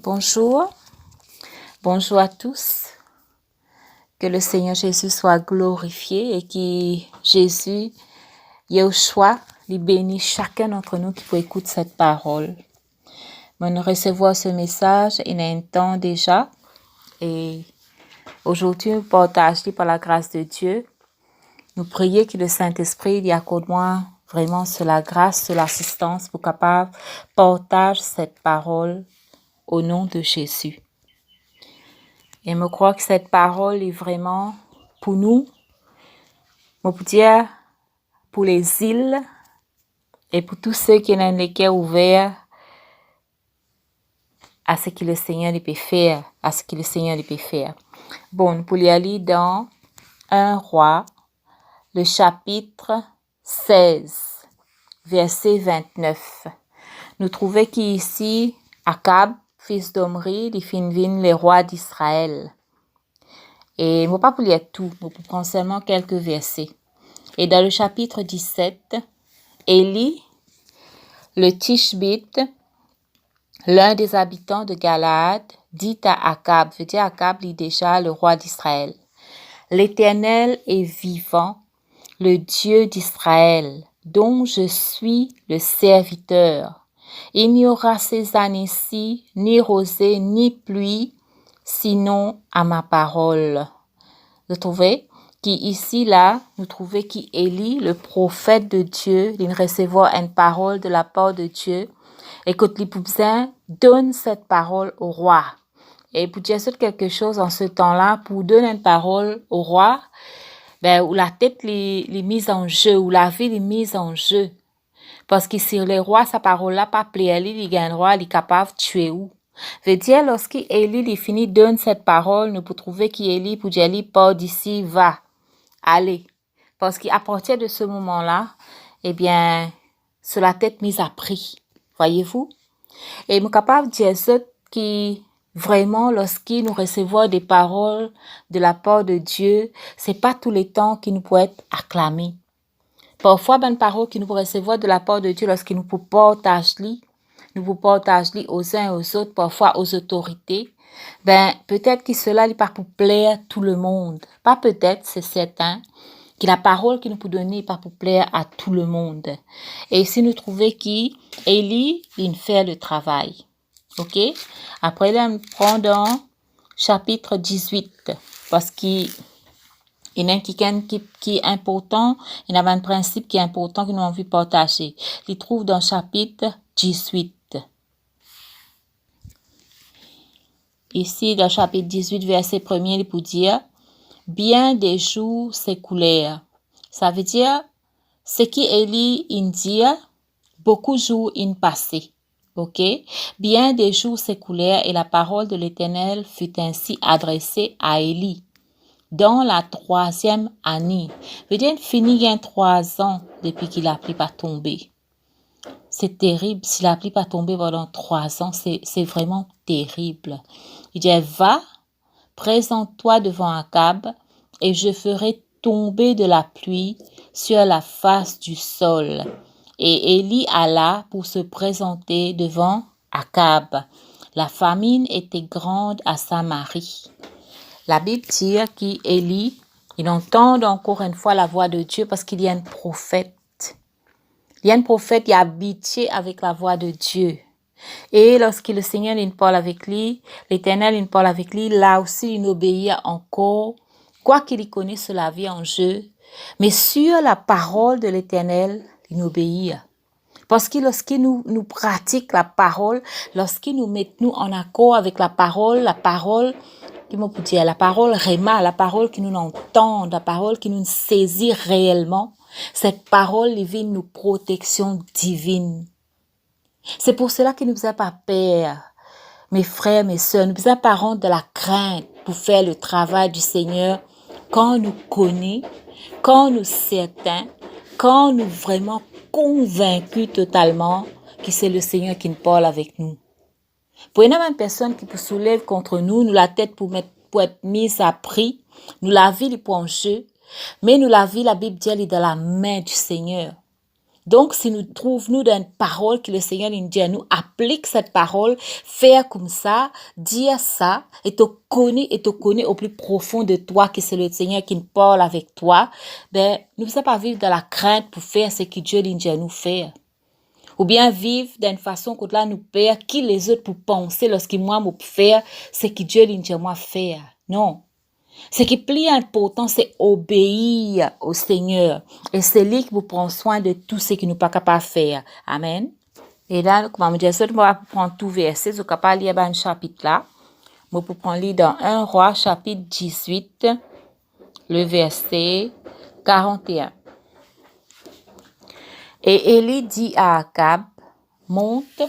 Bonjour, bonjour à tous. Que le Seigneur Jésus soit glorifié et que Jésus, Yeshua, lui bénisse chacun d'entre nous qui peut écouter cette parole. Nous recevons ce message il y a un temps déjà et aujourd'hui nous partageons par la grâce de Dieu. Nous prions que le Saint-Esprit lui accorde-moi vraiment sur la grâce, sur l'assistance pour capable partager cette parole au nom de Jésus. Et je crois que cette parole est vraiment pour nous, on peut dire pour les îles et pour tous ceux qui ont les cœurs ouverts à ce que le Seigneur peut faire, Bon, pour y aller dans 1 Roi, le chapitre 16, verset 29. Nous trouvons qu'ici, Akab, fils d'Omri, il finit le roi d'Israël. Et je ne vais pas lire tout, je vais prendre seulement quelques versets. Et dans le chapitre 17, Élie, le Tishbite, l'un des habitants de Galaad, dit à Akab, veut dire Akab est déjà le roi d'Israël. L'Éternel est vivant, le Dieu d'Israël, dont je suis le serviteur. Il n'y aura ces années-ci ni rosée ni pluie, sinon à ma parole. Vous trouvez qu'ici, là, nous trouvons qu'Élie, le prophète de Dieu, il recevoir une parole de la part de Dieu, et que l'Époussin donne cette parole au roi. Et pour dire quelque chose en ce temps-là, pour donner une parole au roi, où la tête est mise en jeu, où la vie est mise en jeu. Parce que sur le roi, sa parole-là, pas plaît, il gagne roi, il est capable de tuer où. Veut dire, lorsqu'Élie il finit donne cette parole, nous pouvons trouver qu'Élie, pour dire, Élie, part d'ici, va. Allez. Parce qu'à partir de ce moment-là, eh bien, sur la tête mise à prix. Voyez-vous? Et je suis capable de dire ça qui, vraiment, lorsqu'il nous recevons des paroles de la part de Dieu, c'est pas tous les temps qui nous peuvent être acclamés. Parfois, une parole qui nous peut recevoir de la part de Dieu lorsqu'il nous peut partager, aux uns et aux autres, parfois aux autorités, peut-être que cela n'est pas pour plaire tout le monde. Pas peut-être, c'est certain, que la parole qu'il nous peut donner n'est pas pour plaire à tout le monde. Et si nous trouvons qu'Élie, il fait le travail. OK? Après, là, on prend dans chapitre 18, parce qu'il y a quelqu'un qui est important, il y a un principe qui est important que nous avons envie de partager. Il trouve dans chapitre 18. Ici, dans chapitre 18, verset 1er, il peut dire, bien des jours s'écoulèrent. Ça veut dire, ce qui Élie dit, beaucoup de jours in passé. OK? Bien des jours s'écoulèrent et la parole de l'Éternel fut ainsi adressée à Élie. Dans la 3e année. Veut dire, fini il y a 3 ans depuis qu'il a pris pas tomber. C'est terrible. Si la pluie pas tombé pendant 3 ans, c'est vraiment terrible. Il dit, va, présente-toi devant Akab et je ferai tomber de la pluie sur la face du sol. Et Élie alla pour se présenter devant Akab. La famine était grande à Samarie. La Bible dit qu'Élie, il entend encore une fois la voix de Dieu parce qu'il y a un prophète. Il y a un prophète qui est habitué avec la voix de Dieu. Et lorsque le Seigneur il parle avec lui, l'Éternel il parle avec lui, là aussi il obéit encore, quoi qu'il connaisse la vie en jeu. Mais sur la parole de l'Éternel, il obéit. Parce que lorsqu'il nous pratique la parole, lorsqu'il nous met nous en accord avec la parole, comment peut dire, la parole réma, la parole qui nous entend, la parole qui nous saisit réellement, cette parole vient nous protection divine. C'est pour cela qu'il ne nous a pas peur, mes frères, mes sœurs, nous avons pas rendre de la crainte pour faire le travail du Seigneur quand nous connaît, quand nous certains, quand nous vraiment convaincus totalement que c'est le Seigneur qui nous parle avec nous. Pour une même personne qui se soulève contre nous, nous la tête pour être mise à prix, nous la vie pour en jeu, mais nous la vie, la Bible dit, elle est dans la main du Seigneur. Donc, si nous trouvons dans une parole que le Seigneur nous dit à nous, applique cette parole, faire comme ça, dire ça, et te connais au plus profond de toi, que c'est le Seigneur qui parle avec toi, ben, nous ne pouvons pas vivre dans la crainte pour faire ce que Dieu nous dit à nous faire. Ou bien vivre d'une façon que là nous perd, qui les autres pour penser lorsque moi, me faire ce que Dieu nous dit à moi faire. Non. Ce qui est plus important, c'est obéir au Seigneur. Et c'est lui qui vous prend soin de tout ce que nous ne sommes pas capables de faire. Amen. Et là, comme je dis, je vais prendre tout verset. Je suis capable de lire un chapitre là. Je vais prendre lire dans 1 Roi, chapitre 18, le verset 41. Et Élie dit à Akab, monte,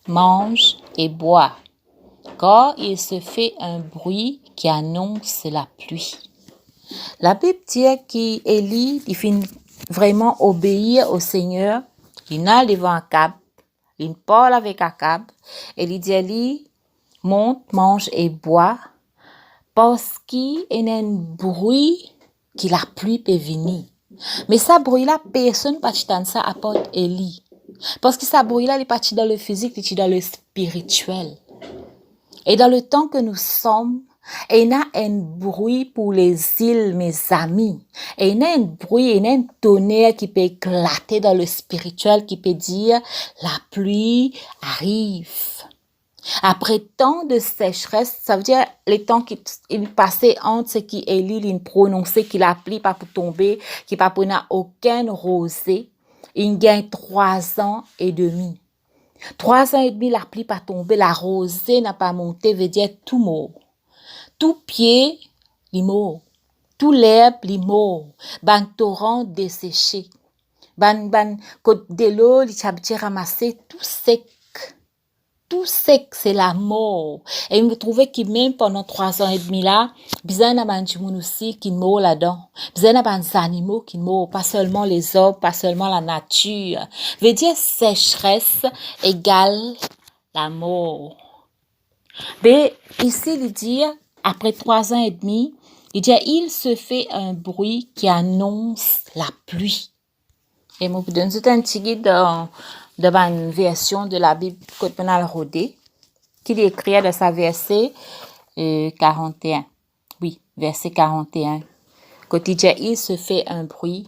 mange et bois, car il se fait un bruit qui annonce la pluie. La Bible dit qu'Élie, il finit vraiment obéir au Seigneur. Il n'a devant Akab. Il parle avec Akab. Et il dit, Élie, monte, mange et bois. Parce qu'il y a un bruit que la pluie peut venir. Mais ça bruit-là, personne ne peut entendre ça à part Élie. Parce que ça bruit-là, il est parti dans le physique, il est dans le spirituel. Et dans le temps que nous sommes, il y a un bruit pour les îles, mes amis. Et il y a un bruit, il y a un tonnerre qui peut éclater dans le spirituel, qui peut dire, la pluie arrive. Après tant de sécheresse, ça veut dire les temps qui passaient entre ce qui Élie prononçait, qu'il a pluie pas pour tomber, qu'il pas pour aucun rosée. Il gagne 3 ans et demi. 3 ans et demi, la pluie pas tombé, la rosée n'a pas monté, veut dire tout mort. Tout pied, il mort. Tout l'herbe, il mort. Ban torrent desséché. Ban côte de l'eau, il a ramassé tout sec. Tout sec, c'est la mort. Et il me trouvait que même pendant 3 ans et demi là, bizarre n'a pas aussi qui meurt là-dedans. Bizarre n'a pas des animaux qui meurent, pas seulement les hommes, pas seulement la nature. Veut dire sécheresse égale la mort. Mais ici, il dit, après 3 ans et demi, il dit, il se fait un bruit qui annonce la pluie. Et moi, je vous donne un petit guide dans une version de la Bible Côte Penal Rodé, qu'il écrit dans sa verset 41. Oui, verset 41. Quand il dit, il se fait un bruit.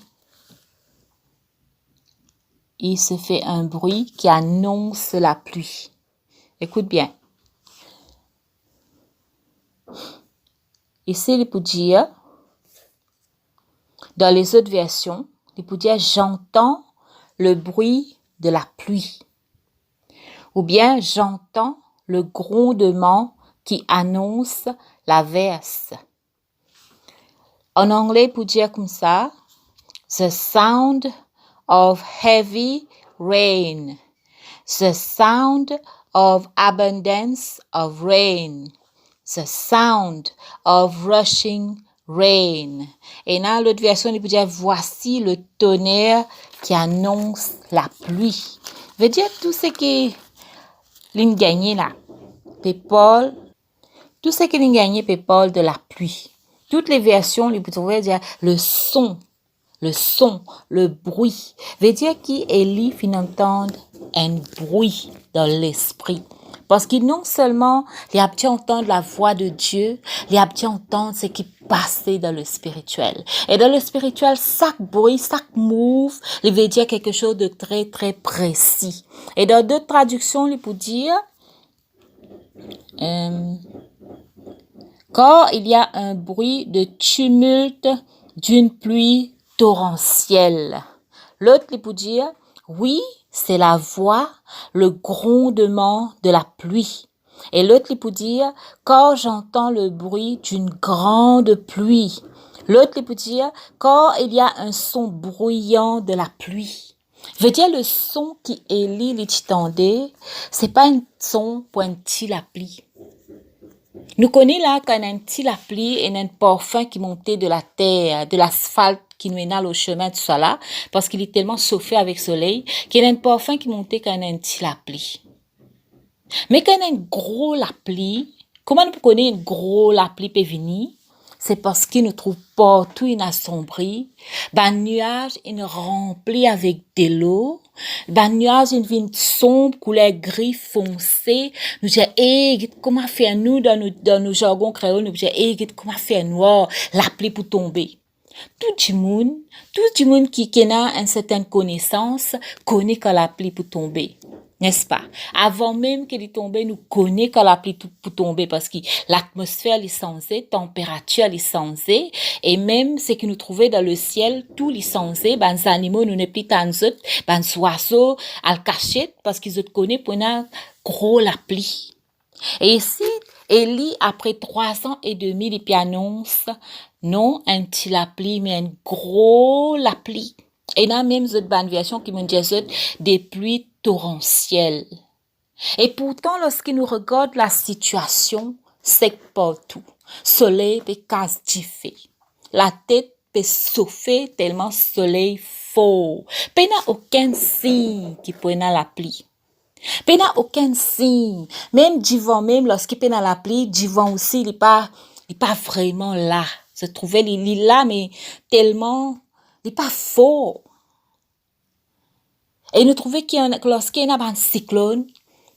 Il se fait un bruit qui annonce la pluie. Écoute bien. Ici, il peut dire, dans les autres versions, il peut dire, j'entends le bruit de la pluie. Ou bien, j'entends le grondement qui annonce la verse. En anglais, il peut dire comme ça, the sound of heavy rain. The sound of abundance of rain. The sound of rushing rain. Et dans l'autre version, il peut dire, voici le tonnerre qui annonce la pluie. Veut dire tout ce qui l'in gagné là. Paul, tout ce qui l'in gagné Paul de la pluie. Toutes les versions, il peut dire le son, le bruit. Veut dire qu'Élie fin entendre un bruit dans l'esprit. Parce que non seulement il a pu entendre la voix de Dieu, il a pu entendre ce qui passait dans le spirituel. Et dans le spirituel, chaque bruit, chaque move, il veut dire quelque chose de très, très précis. Et dans d'autres traductions, il peut dire, quand il y a un bruit de tumulte d'une pluie torrentielle. L'autre, il peut dire, oui, c'est la voix, le grondement de la pluie. Et l'autre, il peut dire, quand j'entends le bruit d'une grande pluie. L'autre, il peut dire, quand il y a un son bruyant de la pluie. Je veux dire, le son qui Élie l'entendait, c'est pas un son pour un petit la pluie. Nous connaissons là qu'on a un petit la pluie et un parfum qui montait de la terre, de l'asphalte qui nous énale au chemin, tout ça là, parce qu'il est tellement chauffé avec le soleil, qu'il y a un parfum qui montait quand on a un petit la pluie. Mais quand on a un gros la pluie, comment nous connaissons un gros la pluie peut venir? c'est parce qu'il nous trouve partout in assombri. Ben nuage il rempli avec de l'eau. Ben nuage il vient sombre, couleur gris foncé. Nous disons, comment faire nous dans nos jargons créoles, nous disons, comment faire noir, la pluie pour tomber. Tout le monde qui a une certaine connaissance, connaît quand la pluie pour tomber. N'est-ce pas? Avant même qu'elle tombe, nous connaissons quand la pluie pour tomber parce que l'atmosphère est censée, température est censée, et même ce que nous trouvons dans le ciel, tout est censé, ben, les animaux, nous ne plus tant d'autres, ben, les oiseaux, à cachette, parce qu'ils connaissent pour une gros la pluie. Et ici, Élie, après 3 ans et demi, il annonce, non un petit la pluie, mais un gros la pluie. Et là, même, cette bonne version qui me dit des pluies torrentielles. Et pourtant, lorsqu'il nous regarde la situation, c'est partout. Soleil peut casse fait. La tête peut souffler tellement soleil fort. Il n'y a aucun signe qui peut la pluie. Il n'y a aucun signe. Même divan, même lorsqu'il peut la pluie, divan aussi, il n'est pas vraiment là. Se trouvait, il est là, mais tellement, il n'est pas fort. Et nous trouvons que lorsqu'il y a un cyclone,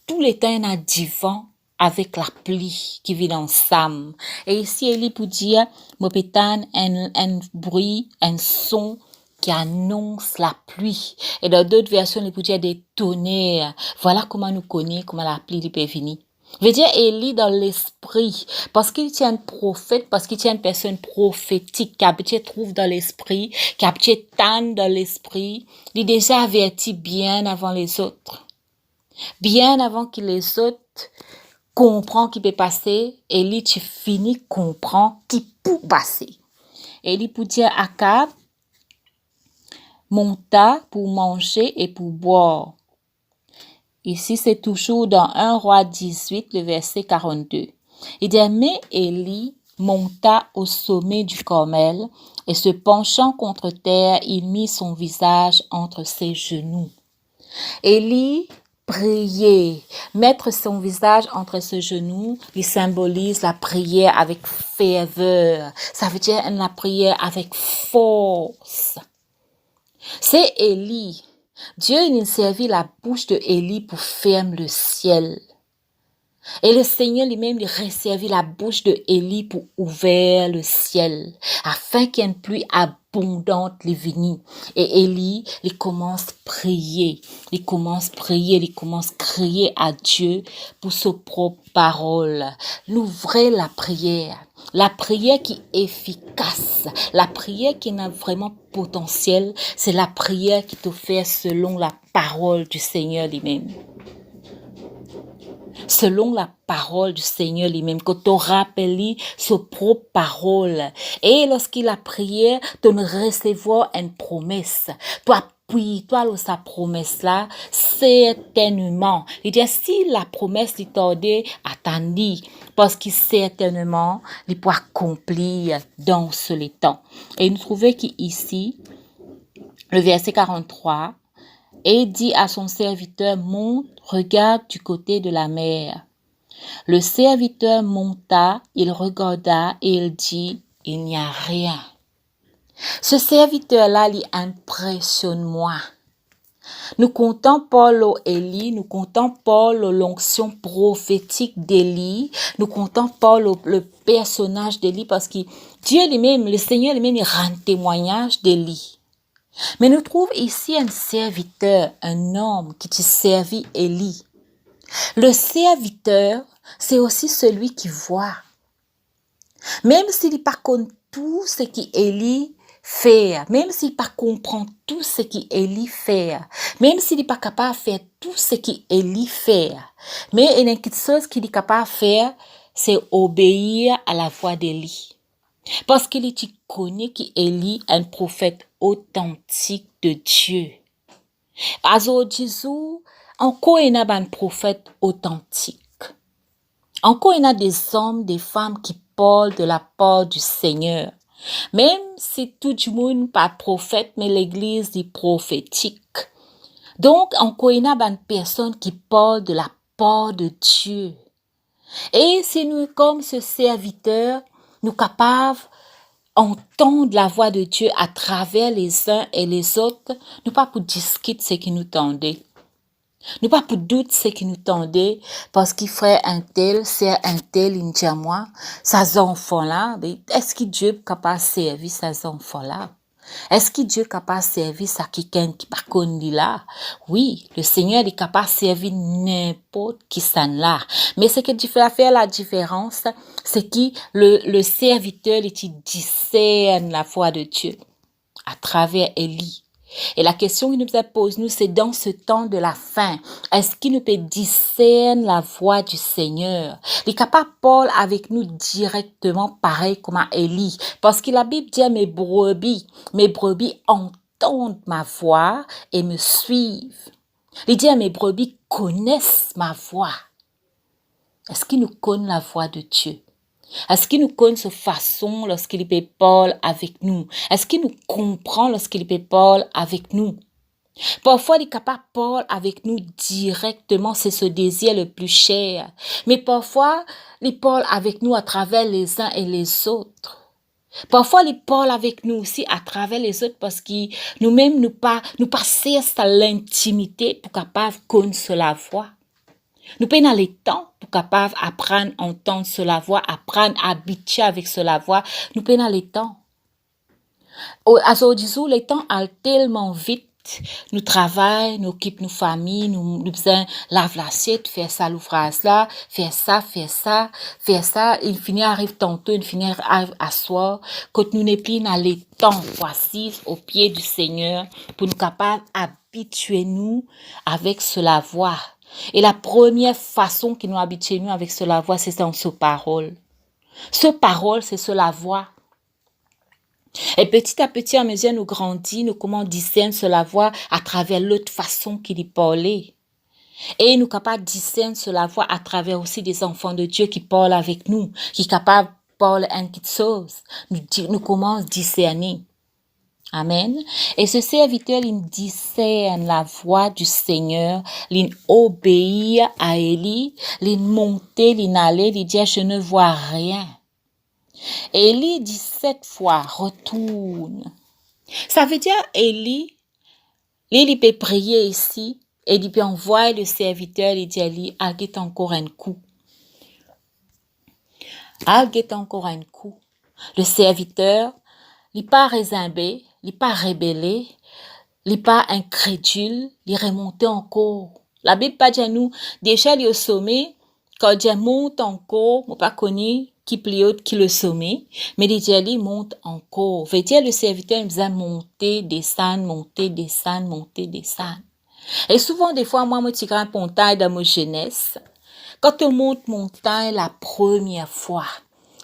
tout le temps, il y a un divan avec la pluie qui vient ensemble. Et ici, il est pour dire, un bruit, un son qui annonce la pluie. Et dans d'autres versions, il peut dire des tonnerres. Voilà comment nous connaissons, comment la pluie peut venir. Veut dire Élie dans l'esprit, parce qu'il tient un prophète, parce qu'il tient une personne prophétique, qui habitué trouve dans l'esprit, qui habitué tanne dans l'esprit, il est déjà averti bien avant les autres. Bien avant que les autres comprennent qui peut passer, Élie tu finis comprend qui peut passer. Élie pour dire à Akab, monta pour manger et pour boire. Ici, c'est toujours dans 1 Roi 18, le verset 42. Il dit, mais Élie monta au sommet du Carmel et se penchant contre terre, il mit son visage entre ses genoux. Élie priait. Mettre son visage entre ses genoux, il symbolise la prière avec ferveur. Ça veut dire la prière avec force. C'est Élie. Dieu il servit la bouche de Élie pour fermer le ciel. Et le Seigneur lui-même il resservit la bouche de Élie pour ouvrir le ciel, afin qu'il y ait une pluie abondante les venir. Et Élie, il commence à prier, il commence à crier à Dieu pour sa propre parole. L'ouvrez la prière qui est efficace, la prière qui a vraiment potentiel, c'est la prière qui te fait selon la parole du Seigneur lui-même. Selon la parole du Seigneur lui-même, que tu rappelles sa propre parole. Et lorsqu'il a prié, tu recevoir une promesse. Tu appuies-toi sur sa promesse là, certainement. Il dit, si la promesse est tordée, attendez, parce que certainement, il peut accomplir dans ce temps. Et nous trouvons qu'ici, le verset 43, et dit à son serviteur, monte, regarde du côté de la mer. Le serviteur monta, il regarda et il dit, il n'y a rien. Ce serviteur-là, il impressionne moi. Nous comptons pas Élie, nous comptons pas l'onction prophétique d'Élie, nous comptons pas le personnage d'Élie parce que Dieu lui-même, le Seigneur lui-même, il rend témoignage d'Élie. Mais nous trouvons ici un serviteur, un homme qui te servit Élie. Le serviteur, c'est aussi celui qui voit. Même s'il n'est pas contre tout ce qu'Élie fait, même s'il n'est pas comprend tout ce qu'Élie fait, même s'il n'est pas capable de faire tout ce qu'Élie fait, mais il y a quelque chose qu'il est capable de faire, c'est obéir à la voix d'Élie. Parce qu'il connaît qu'Élie est un prophète authentique de Dieu. Aujourd'hui, encore il y a un prophète authentique. Encore il y a des hommes, des femmes qui parlent de la part du Seigneur. Même si tout le monde n'est pas prophète, mais l'église est prophétique. Donc, encore il y a une personne qui parle de la part de Dieu. Et c'est nous comme ce serviteur, nous capables entendre la voix de Dieu à travers les uns et les autres, nous pas pour discuter ce qui nous tendait. Nous pas pour doute ce qui nous tendait, parce qu'il ferait un tel, c'est un tel, il dit à moi, ces enfants-là, est-ce que Dieu est capable de servir ces enfants-là? Est-ce que Dieu est capable de servir à quelqu'un qui pas connu là? Oui, le Seigneur est capable de servir n'importe qui ça là. Mais ce qui fait faire la différence, c'est que le serviteur, il discerne la voix de Dieu à travers Élie. Et la question qu'il nous pose, nous, c'est dans ce temps de la fin, est-ce qu'il nous peut discerner la voix du Seigneur? Il est capable de parler avec nous directement, pareil comme à Élie. Parce que la Bible dit, mes brebis entendent ma voix et me suivent. Il dit, mes brebis connaissent ma voix. Est-ce qu'il nous connaît la voix de Dieu? Est-ce qu'il nous connaît sa façon lorsqu'il peut parler avec nous? Est-ce qu'il nous comprend lorsqu'il peut parler avec nous? Parfois, il est capable de parler avec nous directement, c'est ce désir le plus cher. Mais parfois, il parle avec nous à travers les uns et les autres. Parfois, il parle avec nous aussi à travers les autres parce que nous-mêmes, nous passons à l'intimité pour capable de connaître la voix. Nous prenons le temps pour capable apprendre à entendre cela voix, apprendre à habituer avec cela voix. Nous prenons le temps. À ce jour, le temps a tellement vite. Nous travaillons, nous occupons nos familles, nous faisons laver l'assiette, faire ça, l'ouvrage là, faire ça. Il finit arrive tantôt, il finit arrive à soir. Quand nous n'est plus dans le temps, voici au pied du Seigneur pour nous capables habituer nous avec cela voix. Et la première façon qu'il nous habitue nous avec cela voix, c'est dans ce parole. Ce parole, c'est cela voix. Et petit à petit, à mesure nous grandissons, nous comment discerner cela voix à travers l'autre façon qu'il y parlait. Et nous capables de discerner cela voix à travers aussi des enfants de Dieu qui parlent avec nous, qui sont capables de parler un petit chose. Nous commençons à discerner. Amen. Et ce serviteur, il discerne la voix du Seigneur, il obéit à Élie, il monte, il allait, il dit, je ne vois rien. Élie dit 7 fois, retourne. Ça veut dire, Élie, il peut prier ici, et il peut envoyer le serviteur, il dit, Élie, aguette encore un coup. Aguette encore un coup. Le serviteur, il n'est pas résimbé, il n'est pas rébellé, il n'est pas incrédule, il remonte encore. La Bible pas dit à nous, déjà il est au sommet, quand Dieu monte encore, on pas connu qui plus haut qui le sommet, mais il monte encore. Veut dire le serviteur il faisait monter, descendre, monter, descendre, monter, descendre. Et souvent des fois moi je grand montagne dans ma jeunesse, quand on monte montagne la première fois,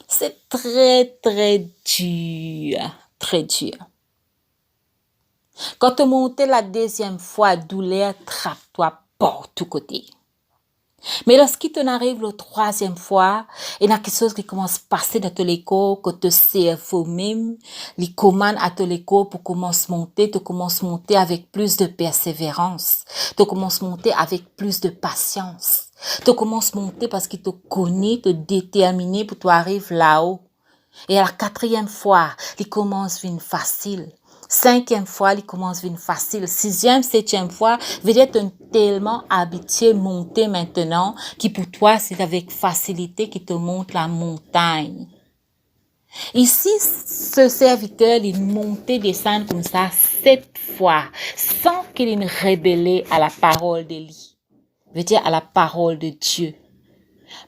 c'est très très dur, très dur. Quand on monte la deuxième fois, douleur trappe-toi par tous côtés. Mais lorsqu'il t'en arrive la troisième fois, il y a quelque chose qui commence à passer dans ton écho, que te cerveau même, les commandes à ton écho pour commencer à monter avec plus de persévérance, tu commences à monter avec plus de patience, tu commences à monter parce qu'il te connaît, te déterminer pour toi arriver là-haut. Et à la quatrième fois, il commence à venir facile. Cinquième fois, il commence à venir facile. Sixième, septième fois, veut dire que tu es tellement habitué à monter maintenant, que pour toi, c'est avec facilité qu'il te monte la montagne. Ici, ce serviteur, il montait descendre comme ça 7 fois, sans qu'il ne rébellait à la parole d'Élie. Veut dire à la parole de Dieu.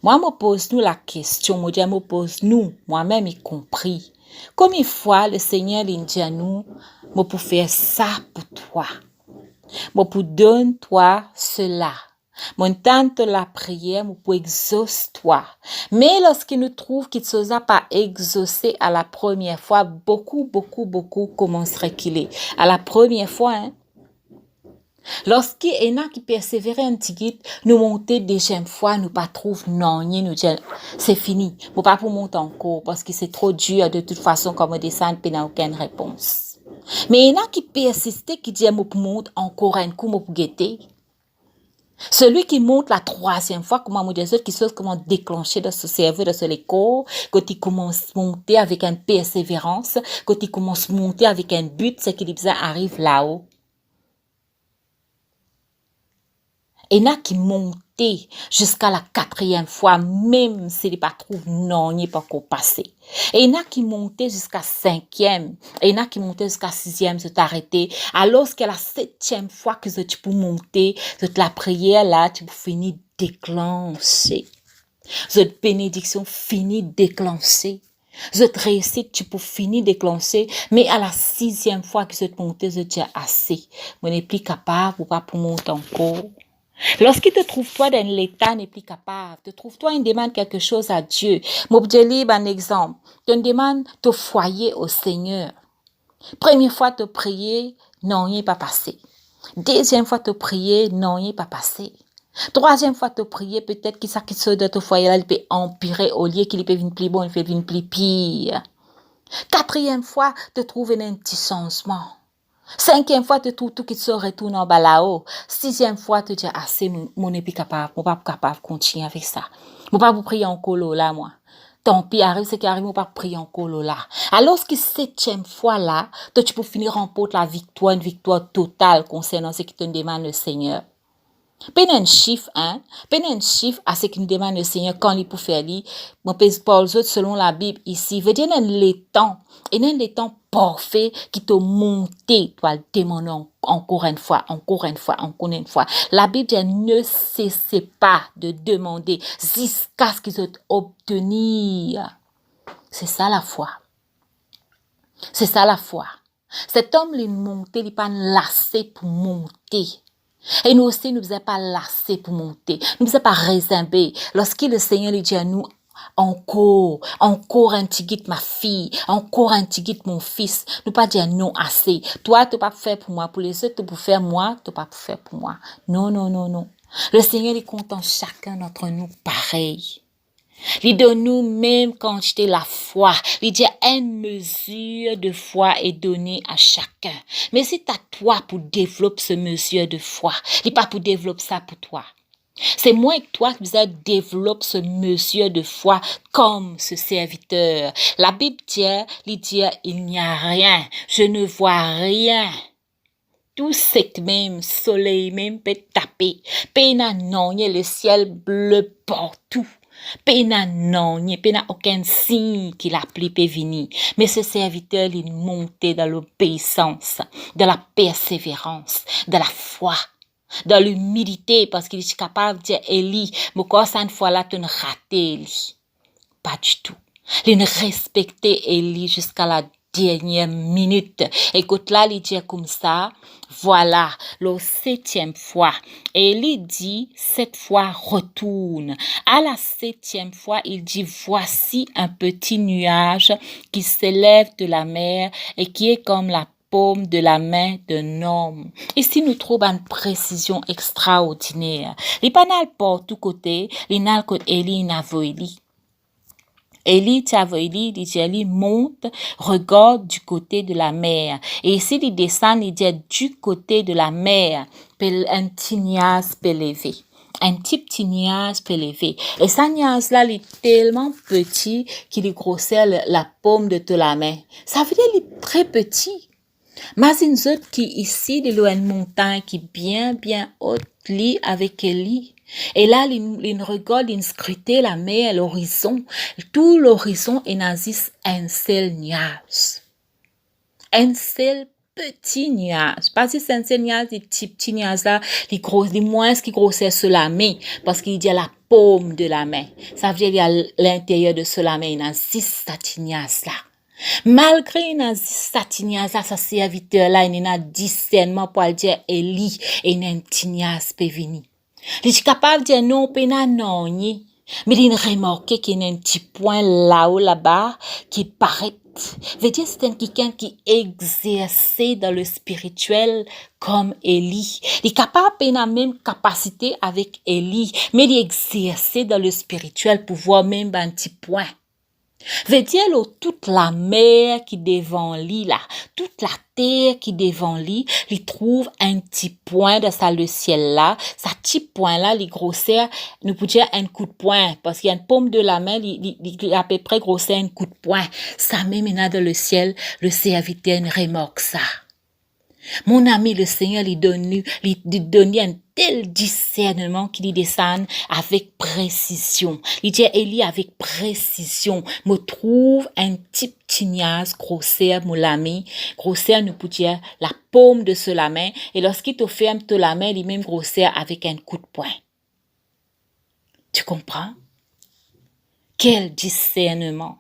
Moi, me pose nous la question, me pose nous, moi-même y compris. Combien de fois le Seigneur dit à nous, moi pour faire ça pour toi. Moi pour donner toi cela. Mon tente la prière, moi pour exaucer toi. Mais lorsqu'il nous trouve qu'il ne soit pas exaucé à la première fois, beaucoup commencent à reculer. À la première fois, hein. Lorsqu'il y en a qui persévèrent un petit guide, nous monter deuxième fois, nous pas trouve non, nous disons, c'est fini. Nous pas pour monter encore parce que c'est trop dur de toute façon comme on descend, puis n'a aucune réponse. Mais il y en a qui persistent, qui disent, pour monter encore un coup, pour guetter. Celui qui monte la troisième fois, comment me dire, qui sait comment déclencher dans ce cerveau, dans ce corps, quand il commence à monter avec une persévérance, quand il commence à monter avec un but, c'est qu'il arrive là-haut. Et il y en a qui montaient jusqu'à la quatrième fois, même s'il n'est pas trouvé, non, il n'est pas encore passé. Et il y en a qui montaient jusqu'à cinquième. Et il y en a qui montaient jusqu'à sixième, se t'arrêter. Alors que la septième fois que tu peux monter, la prière là, tu peux finir déclencher. Cette bénédiction finit déclencher. Cette réussite, tu peux finir déclencher. Mais à la sixième fois que tu montes, je dis assez. Je n'ai plus capable ou pas pour monter encore. Lorsqu'il te trouve toi dans l'état n'est plus capable, te trouve toi, il demande quelque chose à Dieu. M'objecte un exemple. Tu demande ton foyer au Seigneur. Première fois te prier, non, il n'est pas passé. Deuxième fois te prier, non, il n'est pas passé. Troisième fois te prier, peut-être qu'il s'acquitte de ton foyer là, il peut empirer au lieu qu'il peut venir plus bon, il peut venir plus pire. Quatrième fois, te trouver un petit changement. Cinquième fois, tu trouves tout qui se retourne en bas là-haut. Sixième fois, tu dis, assez, mon n'est plus capable, mon pas capable de continuer avec ça. Mon pas vous prier en colo là, moi. Tant pis, arrive ce qui arrive, mon pas prier en colo là. Alors que septième fois là, toi, tu peux finir en porte la victoire, une victoire totale concernant ce qui te demande le Seigneur. Peine un chiffre, à ce qu'il nous demande le Seigneur quand il peut faire lui. Mon père Paul, selon la Bible ici, veut dire les temps, et dans les temps parfaits qui te monter, toi, le demander encore une fois. La Bible dit, ne cessez pas de demander jusqu'à ce qu'ils aient obtenu. C'est ça la foi. Cet homme, il montait, il n'est pas lassé pour monter. Et nous aussi, nous ne sommes pas lassés pour monter. Nous ne sommes pas résimbés. Lorsque le Seigneur lui dit à nous, encore un petit guide ma fille, encore un petit guide mon fils, nous pas dire non assez. Toi, tu pas faire pour moi, pour les autres, tu peux faire moi, tu pas faire pour moi. Non. Le Seigneur est content chacun d'entre nous pareil. Il donne nous même quand j'étais la foi. Il dit une mesure de foi est donnée à chacun. Mais c'est à toi pour développer ce mesure de foi. Il n'est pas pour développer ça pour toi. C'est moi que toi qui développe ce mesure de foi comme ce serviteur. La Bible dit, il n'y a rien. Je ne vois rien. Tout c'est même, soleil même peut taper. Pena non, il y a le ciel bleu partout. Pena non, il n'y a aucun signe qu'il a appelé peut venir. Mais ce serviteur, il montait dans l'obéissance, dans la persévérance, dans la foi, dans l'humilité, parce qu'il est capable de dire, Élie, mais quand ça une fois là, tu ne raté Élie. Pas du tout. Il respectait Élie jusqu'à la dernière minute. Écoute là, il dit comme ça, voilà, la septième fois. Élie dit, cette fois retourne. À la septième fois, il dit, voici un petit nuage qui s'élève de la mer et qui est comme la paume de la main d'un homme. Ici, nous trouvons une précision extraordinaire. Les panales portent tout côté, les nal côté Élie n'avo Élie. Élie, Élie monte, regarde du côté de la mer. Et ici, il descend, il dit du côté de la mer, un petit nuage peut lever. Un petit nuage peut lever. Et ce nuage-là, il est tellement petit qu'il grossait la paume de la main. Ça veut dire qu'il est très petit. Mais une autre qui ici, il y a une montagne qui est bien haute, lit avec Élie. Et là, il regarde, il scrute la mer, l'horizon. Tout l'horizon est dans un seul nuage. Un seul petit nuage. Pas si c'est un seul nuage, des petits nuages là, les moins qui grossissent sur la main, parce qu'il y a la paume de la main. Ça veut dire qu'il y a l'intérieur de la main, il y a 6 nuages là. Malgré une satinias là, sa serviteur là, il y a un discernement pour dire Élie, et il y a un petit nuage peut venir. Il est capable de dire non, pena non, mais il remarque qu'il y a un petit point là-haut, là-bas, qui paraît. Veut dire c'est quelqu'un qui exerçait dans le spirituel comme Élie. Il est capable de la même capacité avec Élie, mais il exerçait dans le spirituel pour voir même un petit point. Veut dire là, toute la mer qui devant lui là, toute la terre qui devant lui, il trouve un petit point dans ça le ciel là, ça petit point là, les grosseur, nous pouvons dire un coup de poing, parce qu'il y a une paume de la main, il à peu près grosseur un coup de poing. Ça met maintenant dans le ciel, le serviteur ne remorque ça. Mon ami, le Seigneur lui donne un tel discernement qu'il descend avec précision. Il dit, Élie, avec précision, me trouve un type tignasse, grossière, mon ami. Grossière, nous pouvons dire la paume de ce la main. Et lorsqu'il te ferme la main, il est même grossière avec un coup de poing. Tu comprends? Quel discernement.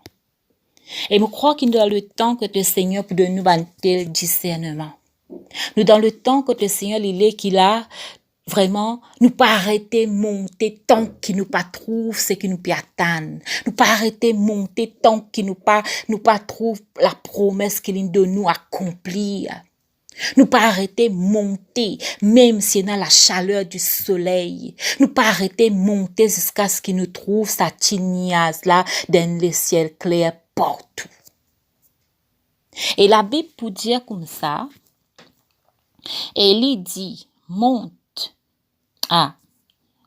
Et je crois qu'il est dans le temps que le Seigneur peut donner un tel discernement. Nous, dans le temps que le Seigneur, qu'il a vraiment, nous pas arrêter monter tant qu'il nous pas trouve ce qui nous peut attendre. Nous pas arrêter monter tant qu'il nous pas trouve la promesse qu'il de nous accomplir. Nous pas arrêter monter, même si dans la chaleur du soleil. Nous pas arrêter monter jusqu'à ce qu'il nous trouve sa tignasse là dans le ciel clair partout. Et la Bible pour dire comme ça, Élie dit, monte. Ah,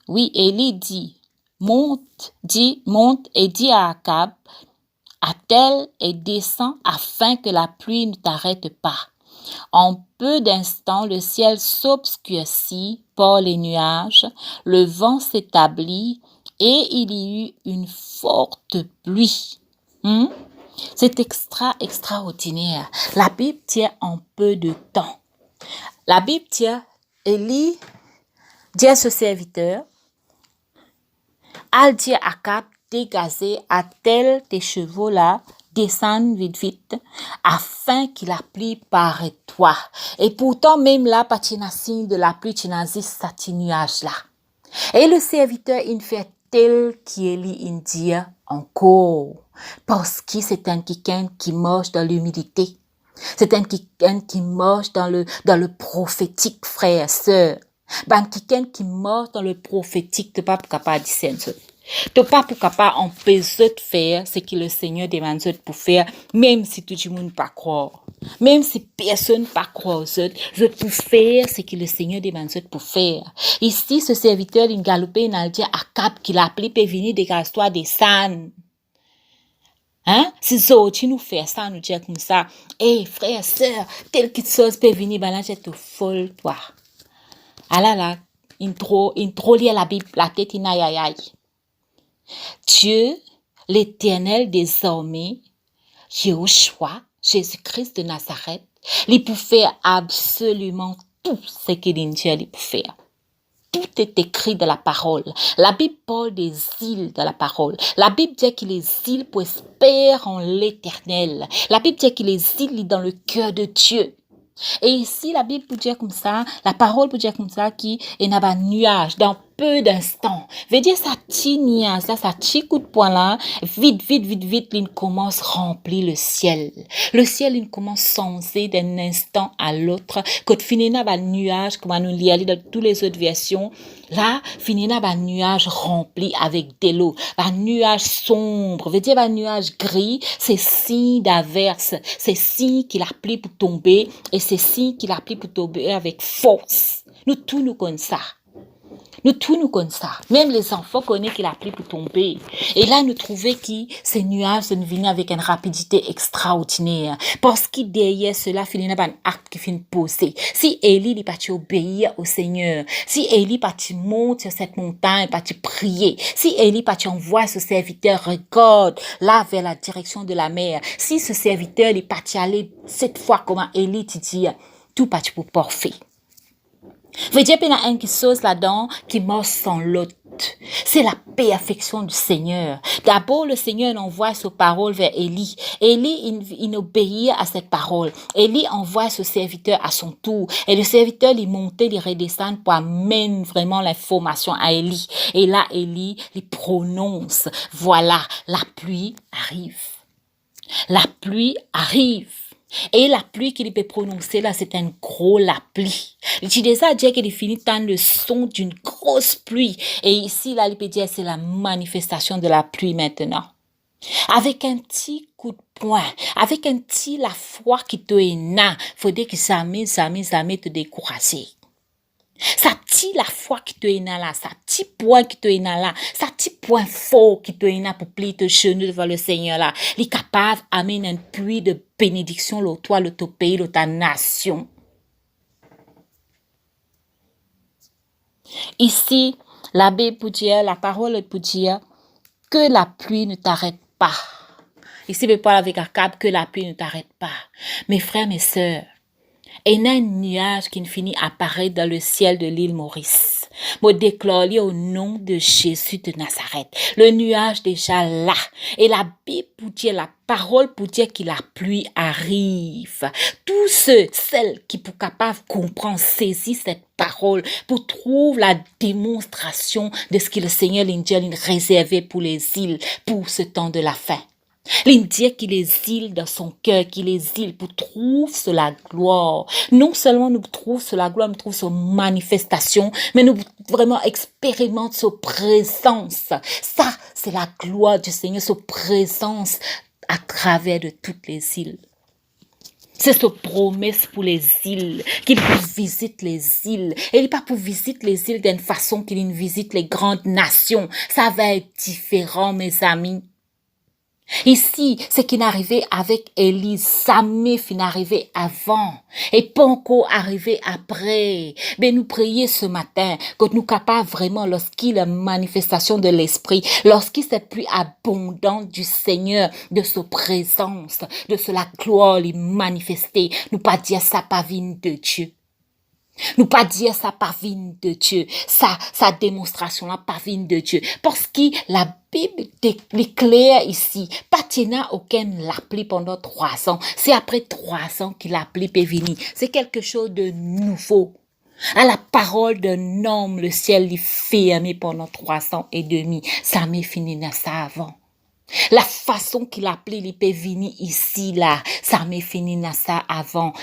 oui, Élie dit, monte et dit à Akab, attelle et descends afin que la pluie ne t'arrête pas. En peu d'instants, le ciel s'obscurcit par les nuages, le vent s'établit et il y eut une forte pluie. C'est extraordinaire. La Bible tient en peu de temps. La Bible tient, Élie dit à ce serviteur, al dit à Akab, dégazez, attelle tes chevaux là, descends vite, afin qu'il la pluie par toi. Et pourtant, même là, pas de signe de la pluie, tu n'as ça nuage là. Et le serviteur, il fait tel qu'Élie il dit encore. Parce que c'est un quelqu'un qui marche dans l'humilité. C'est un quelqu'un qui marche dans le prophétique, frère, sœur. Ben, quelqu'un qui marche dans le prophétique, t'es pas capable de discerner. T'es pas capable d'empêcher de faire ce que le Seigneur demande pour faire, même si tout le monde pas croire. Même si personne pas croire, je peux faire ce que le Seigneur demande pour faire. Ici, ce serviteur, il galopait, il a dit à Akab qu'il a appelé pour venir dégager toi des sangs. Hein? Si tu nous fais ça, nous dire comme ça, hey, frère, sœur, telle petite chose peut venir, ben là, j'ai te folle, toi. Ah là, il trop lit la Bible, la tête, il aïe, aïe. Dieu, l'Éternel des armées, Jéhoshua, Jésus-Christ de Nazareth, il peut faire absolument tout ce qu'il dit, il peut faire. Tout est écrit dans la parole. La Bible parle des îles dans la parole. La Bible dit que les îles prospèrent en l'Éternel. La Bible dit que les îles sont dans le cœur de Dieu. Et ici, la Bible peut dire comme ça, la parole peut dire comme ça, qu'il y a un nuage dans peu d'instants. Veut dire ça petit nuage là, ça petit coup de poing là, vite, il commence à remplir le ciel. Le ciel, il commence à changer d'un instant à l'autre. Quand finina un nuage, comme nous l'y dans toutes les autres versions, là, finina un nuage rempli avec de l'eau. Un nuage sombre, veut dire un nuage gris, c'est signe d'averse, c'est signe qu'il a pris pour tomber, et c'est signe qu'il a pris pour tomber avec force. Nous tous nous connaissons ça. Nous tous nous connaissons ça. Même les enfants connaissent qu'il a pris pour tomber. Et là, nous trouvons que ces nuages nous viennent avec une rapidité extraordinaire. Parce que derrière cela, il y a un acte qui finit poser. Si Élie n'est pas obéir au Seigneur, si Élie n'est pas monter sur cette montagne, pas prier, si Élie n'est pas envoie ce serviteur regarde là vers la direction de la mer, si ce serviteur n'est pas aller cette fois comment Élie te dit, tout pas pour parfait. Veut dire qu'il y a une chose là-dedans qui marche sans l'autre. C'est la perfection du Seigneur. D'abord, le Seigneur envoie sa parole vers Élie. Élie, il obéit à cette parole. Élie envoie ce serviteur à son tour. Et le serviteur, il monte, il redescend pour amener vraiment l'information à Élie. Et là, Élie, il prononce, voilà, la pluie arrive. La pluie arrive. Et la pluie qu'il peut prononcer là, c'est un gros la pluie. Il dit déjà dire qu'il finit dans le son d'une grosse pluie. Et ici, là, il peut dire c'est la manifestation de la pluie maintenant. Avec un petit coup de poing, avec un petit la foi qui te est là, faudrait que jamais te décourager. Ça petit la foi qui te est là, ça petit point qui te est là, ça petit point fort qui te est là pour plier te genou devant le Seigneur là. Il est capable d'amener un puits de bénédiction le toi, le ton pays, le ta nation. Ici, la Bible pour dire, la parole pour dire que la pluie ne t'arrête pas. Ici, je parle avec Akab que la pluie ne t'arrête pas. Mes frères, mes sœurs, il y a un nuage qui finit apparaître dans le ciel de l'île Maurice. Je déclare au nom de Jésus de Nazareth. Le nuage déjà là. Et la Bible pour dire, la parole pour dire que la pluie arrive. Tous ceux, celles qui sont capables de comprendre, saisir cette parole pour trouver la démonstration de ce que le Seigneur l'Indien réservé pour les îles, pour ce temps de la fin. L'Indien qui les îles dans son cœur, qui les îles pour trouver la gloire. Non seulement nous trouvons la gloire, nous trouvons sa manifestation, mais nous vraiment expérimentons sa présence. Ça, c'est la gloire du Seigneur, sa présence à travers de toutes les îles. C'est sa promesse pour les îles, qu'il visite les îles. Et il n'est pas pour visiter les îles d'une façon qu'il visite les grandes nations. Ça va être différent, mes amis. Ici, ce qui n'arrivait avec Élise, jamais fin arrivé avant et pas encore arrivé après. Mais nous prions ce matin que nous capables vraiment, lorsqu'il y a une manifestation de l'Esprit, lorsqu'il cette pluie abondante du Seigneur, de sa présence, de la gloire lui manifester, nous pas dire ça pas vient de Dieu. Nous pas dire ça pas vient de Dieu. Sa démonstration là pas vient de Dieu. Parce que la Bible est claire ici. Pas n'a aucun l'appli pendant 3 ans. C'est après 3 ans qu'il l'appli peut venir. C'est quelque chose de nouveau. À la parole d'un homme, le ciel est fermé pendant 3 ans et demi. Ça m'est fini dans ça avant. La façon qu'il appelait, il peut venir ici, là. Ça m'est fini dans ça avant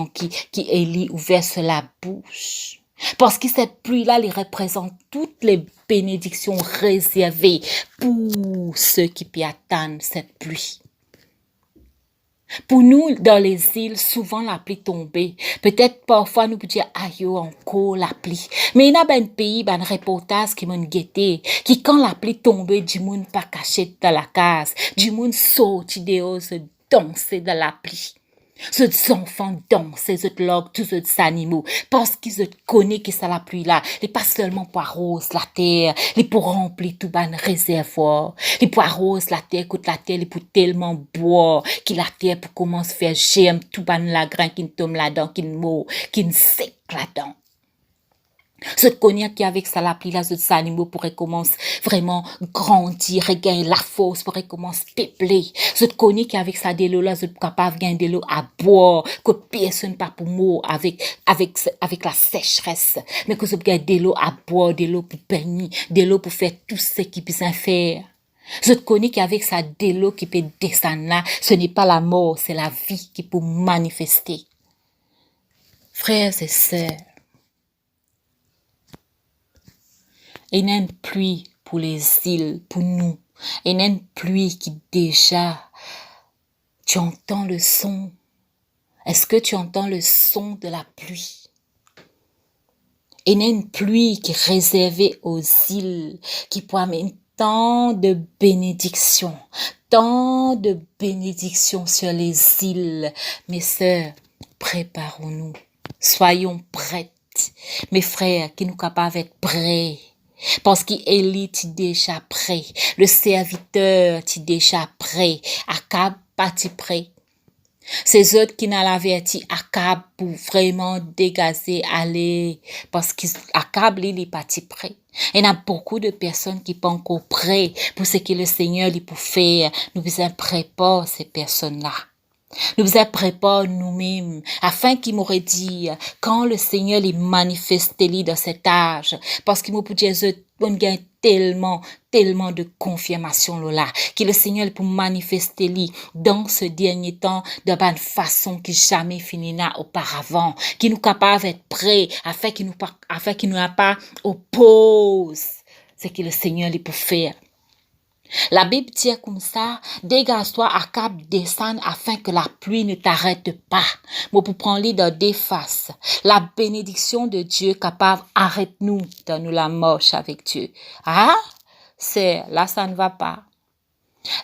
qu'il ait ouvert sur la bouche. Parce que cette pluie-là, elle représente toutes les bénédictions réservées pour ceux qui peuvent attendre cette pluie. Pour nous, dans les îles, souvent la pluie tombée. Peut-être parfois nous pouvons dire, aïe, encore la pluie. Mais il y a un pays, un reportage qui m'a guetté, qui quand la pluie tombée, du monde pas caché dans la case, du monde sorti dehors, se danser dans la pluie. Ces enfants dansent, ces logs, tous ces animaux, parce qu'ils connaissent que ça la pluie là. Il n'est pas seulement pour arroser la terre, il pour remplir tout ban réservoir. Il pour arroser la terre, écoute la terre, il pour tellement boire, que la terre pour commencer à faire germe, tout ban la grain qui tombe là-dedans, qui mord, qui sec là-dedans. Ce connaît qui avec ça la pluie là, ces animaux pourraient commencer vraiment grandir, regagner la force, pourraient commencer peupler. Ce connaît qui avec ça de l'eau là, ce capable gagner de l'eau à boire, que personne pas pour mourir avec la sécheresse, mais que ce gagne de l'eau à boire, de l'eau pour baigner, de l'eau pour faire tout ce qu'il peut faire. Je connais qu'avec ça de l'eau qui peut descendre là, ce n'est pas la mort, c'est la vie qui peut manifester. Frères et sœurs, il y a une pluie pour les îles, pour nous. Il y a une pluie qui déjà, tu entends le son. Est-ce que tu entends le son de la pluie? Il y a une pluie qui est réservée aux îles, qui peut amener tant de bénédictions sur les îles. Mes sœurs, préparons-nous. Soyons prêtes. Mes frères, qui nous capables d'être prêts. Parce qu'Élie est déjà prêt. Le serviteur est déjà prêt. Akab parti prêt. Ces autres qui n'ont averti Akab pour vraiment dégazer, aller. Parce qu'Akab, il est parti prêt. Il y a beaucoup de personnes qui sont pas encore prêtes pour ce que le Seigneur lui pour faire. Nous devons préparer ces personnes-là. Nous devons préparer nous-mêmes afin qu'il m'aurait dit quand le Seigneur les manifesté dans cet âge parce qu'il m'a dit on gagne tellement de confirmation là que le Seigneur pour manifester lui dans ce dernier temps de bonne façon qui jamais finira auparavant qui nous capable d'être prêts afin qu'il nous n'a pas oppose ce que le Seigneur lui pour faire. La Bible dit comme ça, dégage-toi, Akab, descend afin que la pluie ne t'arrête pas. Mais pour prendre dans des faces, la bénédiction de Dieu capable, arrête-nous, donne-nous la marche avec Dieu. Ah, c'est, là ça ne va pas.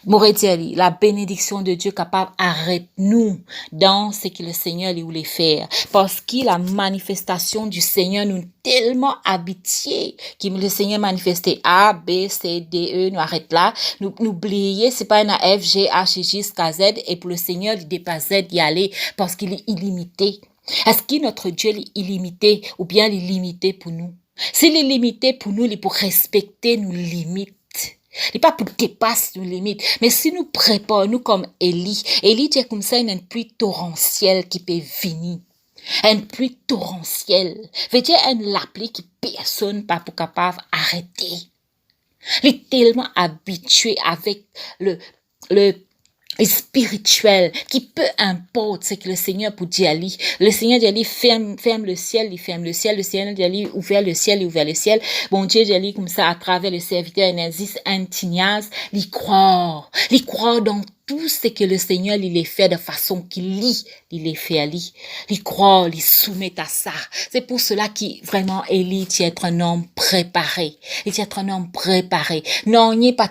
M'aurait dit, la bénédiction de Dieu capable, arrête-nous dans ce que le Seigneur lui voulait faire. Parce que la manifestation du Seigneur nous tellement habitués, que le Seigneur manifesté A, B, C, D, E, nous arrête là. Nous oublions, c'est pas un F, G, H, I, jusqu'à Z, et pour le Seigneur, il dépasse Z d'y aller parce qu'il est illimité. Est-ce que notre Dieu est illimité ou bien il est limité pour nous? S'il est limité pour nous, il est pour respecter nos limites. Il n'est pas pour dépasser nos limites. Mais si nous préparons, nous comme Élie dit comme ça, il y a une pluie torrentielle qui peut venir. Une pluie torrentielle. Veut dire une pluie qui personne pas pour capable arrêter. Il est tellement habitué avec le spirituel, qui peu importe ce que le Seigneur pour dire. Le Seigneur dit ferme le ciel, il ferme le ciel. Le Seigneur dit ouvert le ciel, il ouvert le ciel. Bon Dieu dit comme ça à travers le serviteur Enésis Antinias, il croit dans tout ce que le Seigneur il les fait de façon qu'il les fait ali. Il croit, il soumet à ça. C'est pour cela qu'il vraiment Élie est un homme préparé. Il est un homme préparé. Non, il n'est pas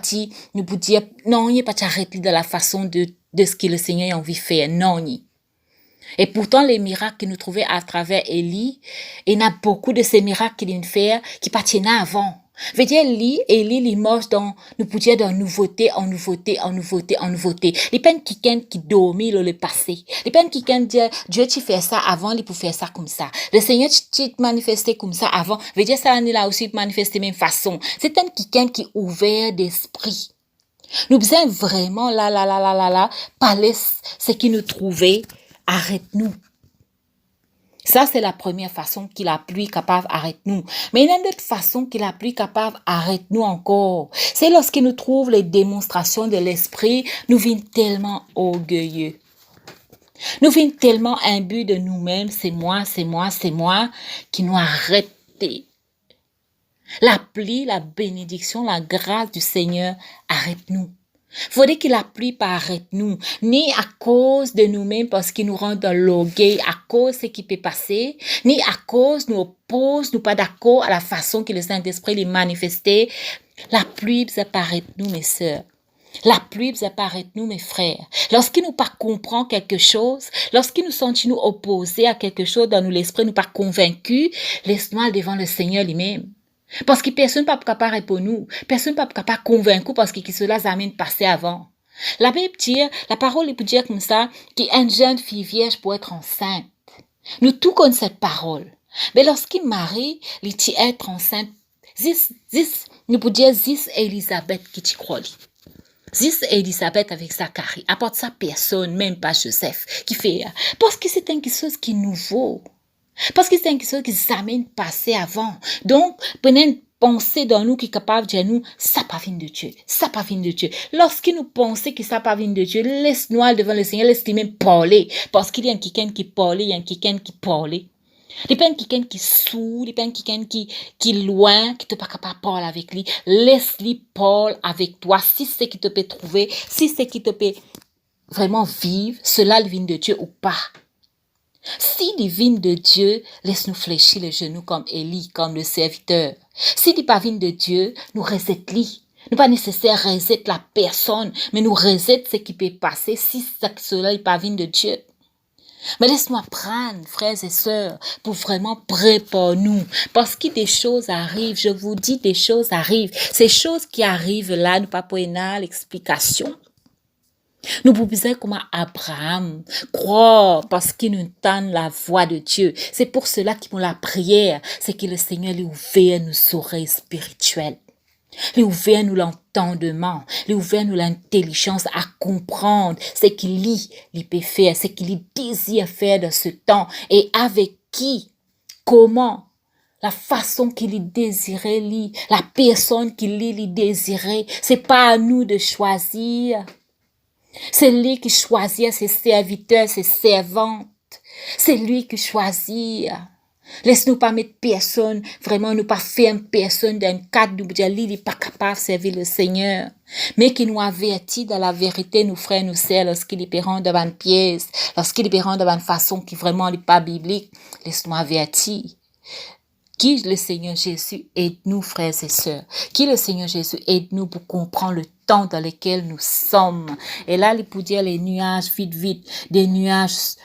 nous pour dire non, il n'est pas arrêté de la façon de ce que le Seigneur a envie de faire. Non, ni. Et pourtant, les miracles que nous trouvons à travers Élie, il y en a beaucoup de ces miracles qu'il vient faire qui partenaient avant. Veut dire, Élie, il marche dans, nous pouvons dire, dans nouveauté, en nouveauté. Les peines qui dormit le passé. Les peines qui dire, Dieu, tu fais ça avant, il peut faire ça comme ça. Le Seigneur, tu te manifestais comme ça avant. Veut dire, ça, il a aussi manifesté de même façon. C'est un qui ouvert d'esprit. Nous besoin vraiment, parler ce qui nous trouvait, arrête-nous. Ça, c'est la première façon qu'il a pluie capable, arrête-nous. Mais il y a une autre façon qu'il a pluie capable, arrête-nous encore. C'est lorsque nous trouvons les démonstrations de l'esprit, nous venons tellement orgueilleux. Nous venons tellement imbus de nous-mêmes, c'est moi, qui nous arrête. La pluie, la bénédiction, la grâce du Seigneur, arrête-nous. Faudrait que la pluie pas arrête-nous, ni à cause de nous-mêmes parce qu'il nous rend dans l'orgueil, à cause de ce qui peut passer, ni à cause nous oppose, nous pas d'accord à la façon que le Saint-Esprit les manifesté. La pluie ça arrête-nous, mes sœurs. La pluie ça arrête-nous, mes frères. Lorsqu'il nous pas comprend quelque chose, lorsqu'il nous sent nous opposés à quelque chose dans nous l'esprit, nous pas convaincus, laisse-nous devant le Seigneur lui-même. Parce que personne n'est pas capable de répondre nous. Personne n'est pas capable de convaincre parce que cela amène passé avant. La Bible dit, la parole peut dire comme ça, qu'une jeune fille vierge peut être enceinte. Nous tout connaissons cette parole. Mais lorsqu'il marie, il dit être enceinte. Nous pouvons dire Élisabeth qui t'y croit. Élisabeth avec Zacharie. À part ça, personne, même pas Joseph, qui fait. Parce que c'est quelque chose qui est nouveau. Parce que c'est quelque chose qui s'amène passé avant. Donc, prenez une pensée dans nous qui est capable de dire nous, ça pas vient de Dieu. Ça pas vient de Dieu. Lorsque nous pensons que ça pas vient de Dieu, laisse-nous devant le Seigneur, laisse-lui même parler. Parce qu'il y a quelqu'un qui parle, il y a quelqu'un qui parle. Il y a quelqu'un qui sourd, il y a quelqu'un qui loin, qui n'est pas capable de parler avec lui. Laisse-lui parler avec toi. Si c'est qui te peut trouver, si c'est qui te peut vraiment vivre, cela vient de Dieu ou pas. Si divine de Dieu, laisse-nous fléchir les genoux comme Élie, comme le serviteur. Si n'est pas divine de Dieu, nous reset-li. Nous pas nécessaire reset la personne, mais nous reset ce qui peut passer si cela n'est pas divine de Dieu. Mais laisse-nous apprendre, frères et sœurs, pour vraiment préparer nous. Parce que des choses arrivent, je vous dis, des choses arrivent. Ces choses qui arrivent là, nous pas pour l'explication. Nous pouvons dire comme Abraham, croire parce qu'il nous entend la voix de Dieu. C'est pour cela qu'il la prière, c'est que le Seigneur lui ouvert nos oreilles spirituelles. Lui ouvert nous l'entendement, lui ouvert nous l'intelligence à comprendre ce qu'il il peut faire, ce qu'il désire faire dans ce temps et avec qui, comment. La façon qu'il désirait, la personne qu'il désirait, c'est pas à nous de choisir. C'est lui qui choisit ses serviteurs, ses servantes. C'est lui qui choisit. Laisse-nous pas mettre personne, vraiment nous pas fermer personne dans un cadre où il n'est pas capable de servir le Seigneur. Mais qui nous avertit dans la vérité, nous frères, nous sœurs, lorsqu'il est pérant devant une pièce, lorsqu'il est pérant devant une façon qui vraiment n'est pas biblique, laisse-nous avertir. Qui le Seigneur Jésus aide-nous, frères et sœurs. Qui le Seigneur Jésus aide-nous pour comprendre le temps dans lequel nous sommes. Et là, il peut dire les nuages, vite, des nuages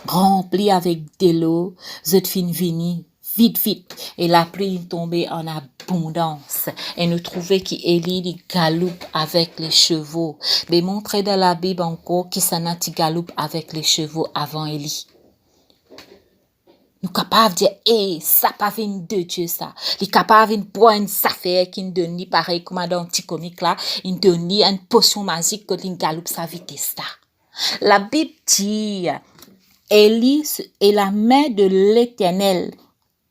remplis avec de l'eau, zot fin vini, vite. Et la pluie est tombée en abondance. Et nous trouvons qu'Élie, il galoupe avec les chevaux. Mais montrer dans la Bible encore qui s'en a qui galoupe avec les chevaux avant Élie. Nous capables de dire, ça pas vient de Dieu, ça. Il est capable de prendre une affaire qui nous donne, pareil comme dans un petit comique là, il nous donne une potion magique quand il galoupe sa vitesse là. La Bible dit, Élie est la main de l'Éternel.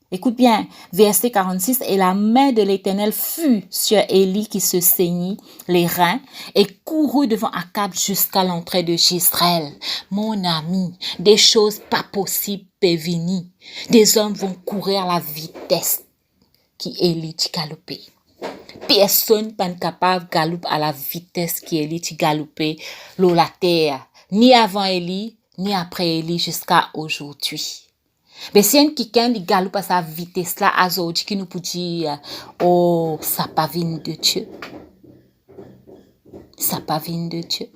Écoute bien, verset 46, et la main de l'Éternel fut sur Élie qui se saignit les reins et courut devant Akab jusqu'à l'entrée de Jezreel. Mon ami, des choses pas possibles peuvent venir. Des hommes vont courir à la vitesse qui Élie galopait. Personne n'est capable de galoper à la vitesse qui Élie galopait l'eau la terre, ni avant Élie, ni après Élie jusqu'à aujourd'hui. Mais si un quelqu'un qui galope à sa vitesse là, à aujourd'hui, qui nous peut dire, oh, ça pas vient de Dieu. Ça pas vient de Dieu.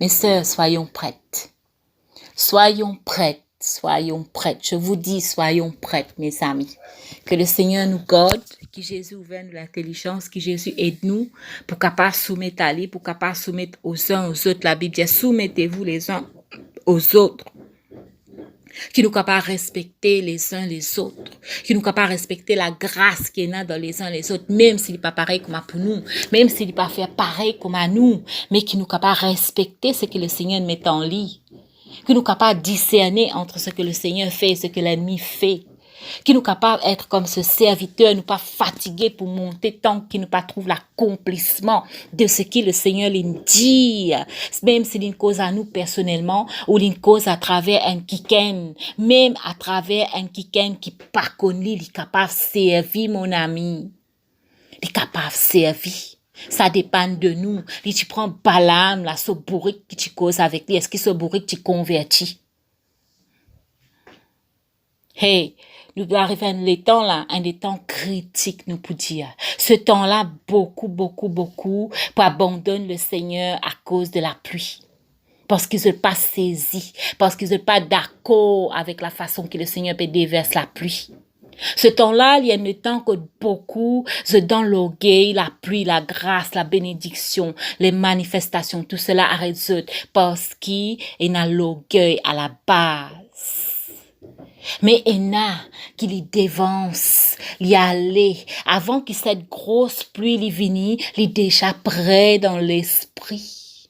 Mes sœurs, soyons prêtes. Soyons prêtes. Je vous dis, soyons prêtes, mes amis. Que le Seigneur nous garde, que Jésus ouvre nous l'intelligence, que Jésus aide nous pour capable soumettre à lui, pour capable soumettre aux uns aux autres. La Bible dit, soumettez-vous les uns aux autres. Qui nous capable respecter les uns les autres, qui nous capable respecter la grâce qui est là dans les uns les autres, même s'il n'est pas pareil comme pour nous, même s'il n'est pas fait pareil comme à nous, mais qui nous capable respecter ce que le Seigneur met en lui, qui nous capable discerner entre ce que le Seigneur fait et ce que l'ennemi fait, qui nous capable être comme ce serviteur, nous pas fatigué pour monter tant qu'il ne pas trouve l'accomplissement de ce que le Seigneur lui dit, même si une cause à nous personnellement ou une cause à travers un kiken, même à travers un kiken qui pas connu, il est capable de servir, mon ami, il est capable de servir. Ça dépend de nous. Si tu prends Balaam, là, ce bourrique qui tu causes avec lui, est-ce que ce bourrique tu convertis? Hey, nous arrivons à un temps là, un des temps critiques, nous pouvons dire. Ce temps-là, beaucoup, pour abandonner le Seigneur à cause de la pluie. Parce qu'ils ne sont pas saisis, parce qu'ils ne sont pas d'accord avec la façon que le Seigneur peut déverser la pluie. Ce temps-là, il y a un temps que beaucoup se dans l'orgueil, la pluie, la grâce, la bénédiction, les manifestations, tout cela arrête parce qu'il y a l'orgueil à la base. Mais il y a qui les dévance, y aller, avant que cette grosse pluie les vienne, il est déjà prêt dans l'esprit.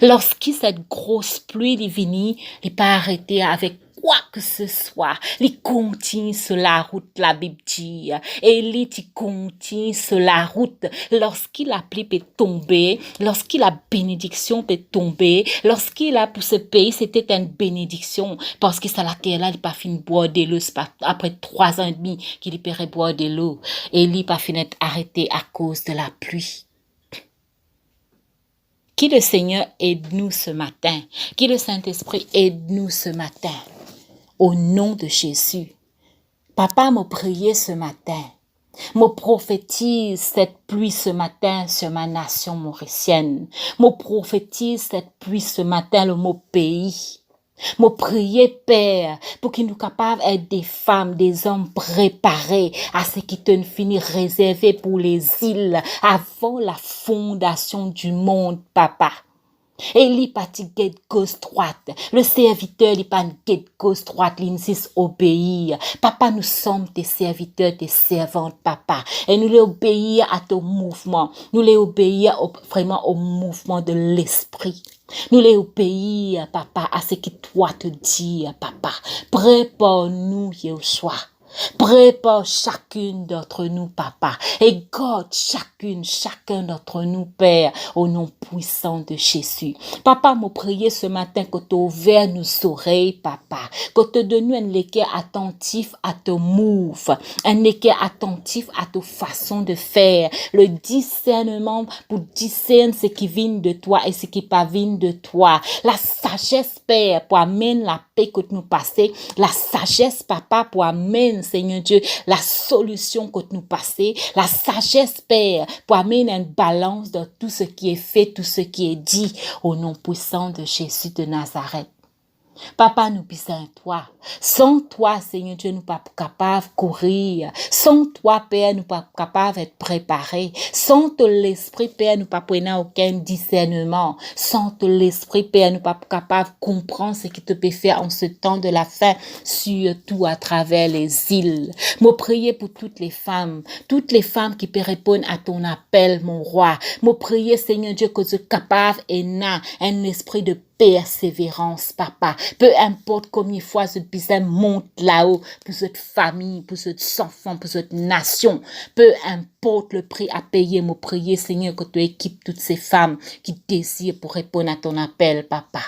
Lorsque cette grosse pluie les vienne, il n'est pas arrêté avec quoi que ce soit. Il continue sur la route, la Bible dit. Et il continue sur la route. Lorsqu'il la pluie peut tomber, lorsqu'il la bénédiction peut tomber, lorsqu'il a pour ce pays, c'était une bénédiction. Parce que ça la terre là, il pas fini de boire de l'eau. C'est pas après 3 ans et demi qu'il peut boire de l'eau. Et il pas fini d'être arrêté à cause de la pluie. Qui le Seigneur aide-nous ce matin. Qui le Saint-Esprit aide-nous ce matin. Au nom de Jésus. Papa m'a prié ce matin. Me prophétise cette pluie ce matin sur ma nation mauricienne. Me prophétise cette pluie ce matin le mot pays. Me prier, Père, pour qu'il nous capables d'être des femmes, des hommes préparés à ce qui te finit réservé pour les îles avant la fondation du monde, Papa. Et il pas de gauche droite. Le serviteur, il pas de gauche droite, il insiste obéir. Papa, nous sommes tes serviteurs, tes servantes, papa. Et nous les obéir à ton mouvement. Nous les obéir vraiment au mouvement de l'esprit. Nous les obéir, papa, à ce que toi te dis, papa. Prépare-nous, Yeshua. Prépare chacune d'entre nous, Papa. Et garde chacun d'entre nous, Père, au nom puissant de Jésus. Papa, m'a prié ce matin que tu ouvres nos oreilles, Papa. Que tu donnes un équerre attentif à ton move, un équerre attentif à ta façon de faire, le discernement pour discerner ce qui vient de toi et ce qui pas vient de toi. La sagesse, Père, pour amener la paix que nous passons, la sagesse, Papa, pour amener, Seigneur Dieu, la solution que nous passons, la sagesse, Père, pour amener une balance dans tout ce qui est fait, tout ce qui est dit, au nom puissant de Jésus de Nazareth. Papa, nous puissons toi. Sans toi, Seigneur Dieu, nous pas capables de courir. Sans toi, Père, nous pas capables d'être préparés. Sans ton l'esprit, Père, nous pas prenons aucun discernement. Sans ton l'esprit, Père, nous pas capables de comprendre ce qui te peut faire en ce temps de la fin, surtout à travers les îles. Moi, prier pour toutes les femmes qui peuvent répondre à ton appel, mon roi. Moi, prier, Seigneur Dieu, que tu es capable et n'a un esprit de persévérance, Papa. Peu importe combien de fois ce business monte là-haut pour cette famille, pour cet enfant, pour cette nation. Peu importe le prix à payer, mon prier, Seigneur, que tu équipes toutes ces femmes qui désirent pour répondre à ton appel, Papa.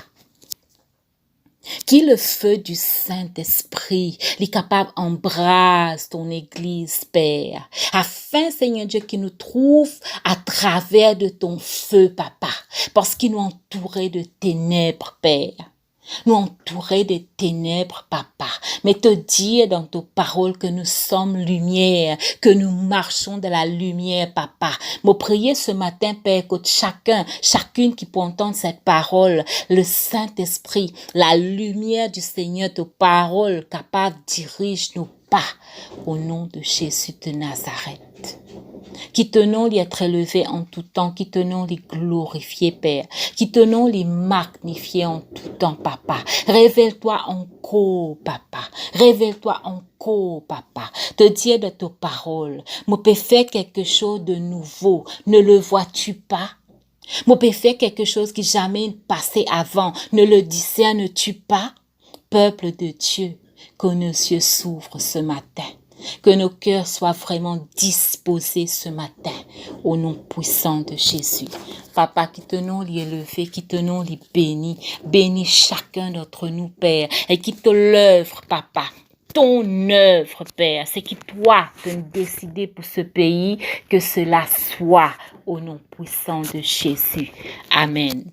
Qui le feu du Saint-Esprit, est capable d'embrasser ton Église, Père, afin, Seigneur Dieu, qu'il nous trouve à travers de ton feu, Papa, parce qu'il nous entourait de ténèbres, Père. Nous entourer de ténèbres, Papa, mais te dire dans ta parole que nous sommes lumière, que nous marchons dans la lumière, Papa. Me prier ce matin, Père, que chacune qui peut entendre cette parole, le Saint-Esprit, la lumière du Seigneur, ta parole capable dirige nos pas au nom de Jésus de Nazareth. Qui tenons les être élevés en tout temps, qui tenons les glorifier, Père, qui tenons les magnifier en tout temps, Papa. Révèle-toi encore, Papa. Révèle-toi encore, Papa. Te dire de ta parole, me peux faire quelque chose de nouveau. Ne le vois-tu pas? Me peux faire quelque chose qui jamais passé avant. Ne le discernes-tu pas? Peuple de Dieu, que nos yeux s'ouvrent ce matin. Que nos cœurs soient vraiment disposés ce matin au nom puissant de Jésus. Papa, qui tenons les élevés, qui tenons les bénis, bénis chacun d'entre nous, Père, et qui te l'œuvre, Papa. Ton œuvre, Père, c'est qui toi de décider pour ce pays que cela soit au nom puissant de Jésus. Amen.